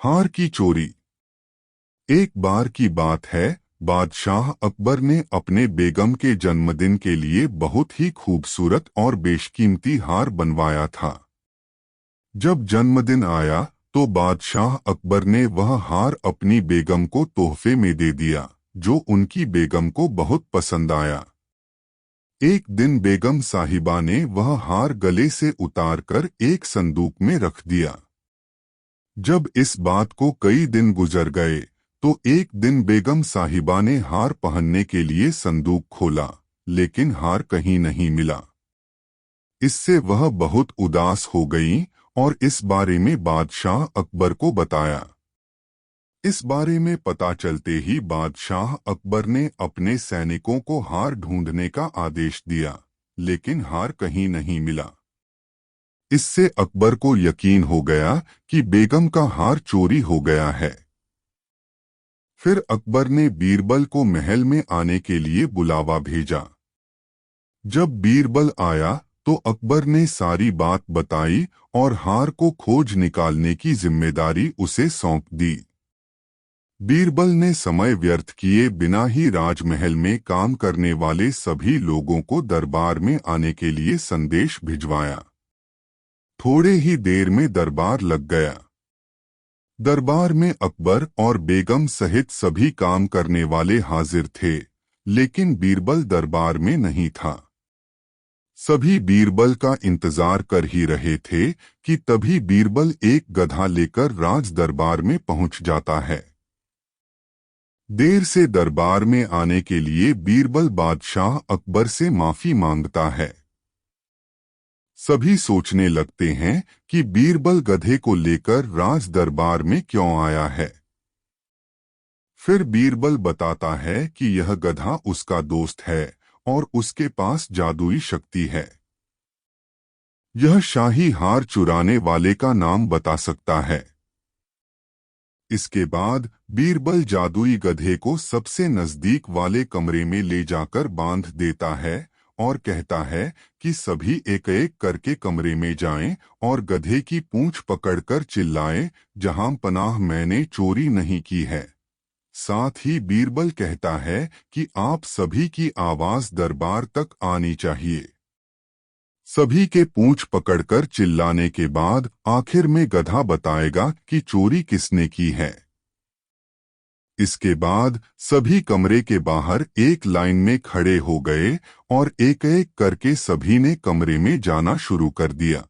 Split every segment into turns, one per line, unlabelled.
हार की चोरी। एक बार की बात है, बादशाह अकबर ने अपने बेगम के जन्मदिन के लिए बहुत ही खूबसूरत और बेशकीमती हार बनवाया था। जब जन्मदिन आया तो बादशाह अकबर ने वह हार अपनी बेगम को तोहफे में दे दिया, जो उनकी बेगम को बहुत पसंद आया। एक दिन बेगम साहिबा ने वह हार गले से उतारकर एक संदूक में रख दिया। जब इस बात को कई दिन गुजर गए तो एक दिन बेगम साहिबा ने हार पहनने के लिए संदूक खोला, लेकिन हार कहीं नहीं मिला। इससे वह बहुत उदास हो गई और इस बारे में बादशाह अकबर को बताया। इस बारे में पता चलते ही बादशाह अकबर ने अपने सैनिकों को हार ढूंढने का आदेश दिया, लेकिन हार कहीं नहीं मिला। इससे अकबर को यकीन हो गया कि बेगम का हार चोरी हो गया है। फिर अकबर ने बीरबल को महल में आने के लिए बुलावा भेजा। जब बीरबल आया तो अकबर ने सारी बात बताई और हार को खोज निकालने की जिम्मेदारी उसे सौंप दी। बीरबल ने समय व्यर्थ किए बिना ही राजमहल में काम करने वाले सभी लोगों को दरबार में आने के लिए संदेश भिजवाया। थोड़े ही देर में दरबार लग गया। दरबार में अकबर और बेगम सहित सभी काम करने वाले हाजिर थे, लेकिन बीरबल दरबार में नहीं था। सभी बीरबल का इंतजार कर ही रहे थे कि तभी बीरबल एक गधा लेकर राज दरबार में पहुंच जाता है। देर से दरबार में आने के लिए बीरबल बादशाह अकबर से माफी मांगता है। सभी सोचने लगते हैं कि बीरबल गधे को लेकर राज दरबार में क्यों आया है। फिर बीरबल बताता है कि यह गधा उसका दोस्त है और उसके पास जादुई शक्ति है। यह शाही हार चुराने वाले का नाम बता सकता है। इसके बाद बीरबल जादुई गधे को सबसे नजदीक वाले कमरे में ले जाकर बांध देता है और कहता है कि सभी एक एक करके कमरे में जाएं और गधे की पूंछ पकड़कर चिल्लाएं, जहां पनाह मैंने चोरी नहीं की है। साथ ही बीरबल कहता है कि आप सभी की आवाज दरबार तक आनी चाहिए। सभी के पूंछ पकड़कर चिल्लाने के बाद आखिर में गधा बताएगा कि चोरी किसने की है। इसके बाद सभी कमरे के बाहर एक लाइन में खड़े हो गए और एक एक करके सभी ने कमरे में जाना शुरू कर दिया।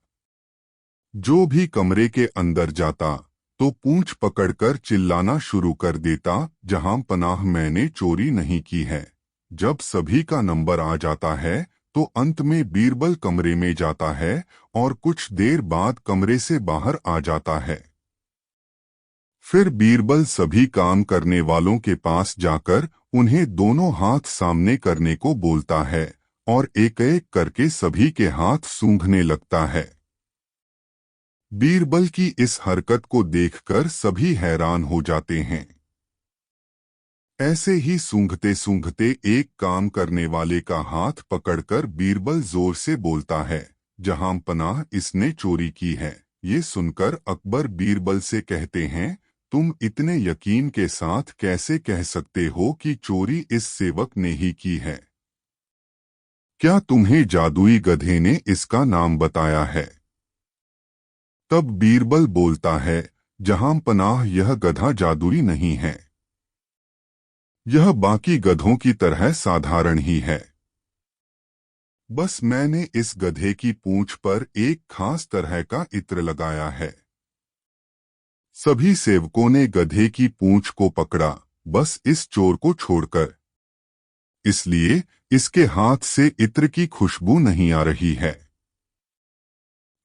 जो भी कमरे के अंदर जाता तो पूंछ पकड़कर चिल्लाना शुरू कर देता, जहां पनाह मैंने चोरी नहीं की है। जब सभी का नंबर आ जाता है तो अंत में बीरबल कमरे में जाता है और कुछ देर बाद कमरे से बाहर आ जाता है। फिर बीरबल सभी काम करने वालों के पास जाकर उन्हें दोनों हाथ सामने करने को बोलता है और एक एक करके सभी के हाथ सूंघने लगता है। बीरबल की इस हरकत को देखकर सभी हैरान हो जाते हैं। ऐसे ही सूंघते सूंघते एक काम करने वाले का हाथ पकड़कर बीरबल जोर से बोलता है, जहां पनाह इसने चोरी की है। ये सुनकर अकबर बीरबल से कहते हैं, तुम इतने यकीन के साथ कैसे कह सकते हो कि चोरी इस सेवक ने ही की है? क्या तुम्हें जादुई गधे ने इसका नाम बताया है? तब बीरबल बोलता है, जहां पनाह यह गधा जादुई नहीं है। यह बाकी गधों की तरह साधारण ही है। बस मैंने इस गधे की पूंछ पर एक खास तरह का इत्र लगाया है। सभी सेवकों ने गधे की पूंछ को पकड़ा, बस इस चोर को छोड़कर। इसलिए इसके हाथ से इत्र की खुशबू नहीं आ रही है।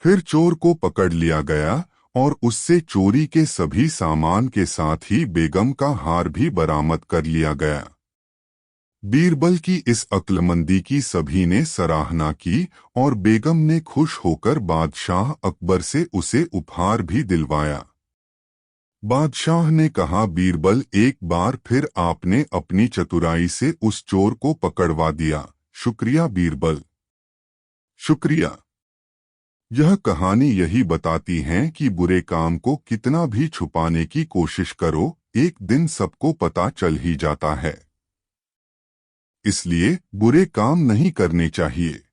फिर चोर को पकड़ लिया गया और उससे चोरी के सभी सामान के साथ ही बेगम का हार भी बरामद कर लिया गया। बीरबल की इस अक्लमंदी की सभी ने सराहना की और बेगम ने खुश होकर बादशाह अकबर से उसे उपहार भी दिलवाया। बादशाह ने कहा, बीरबल एक बार फिर आपने अपनी चतुराई से उस चोर को पकड़वा दिया। शुक्रिया बीरबल, शुक्रिया। यह कहानी यही बताती है कि बुरे काम को कितना भी छुपाने की कोशिश करो, एक दिन सबको पता चल ही जाता है। इसलिए बुरे काम नहीं करने चाहिए।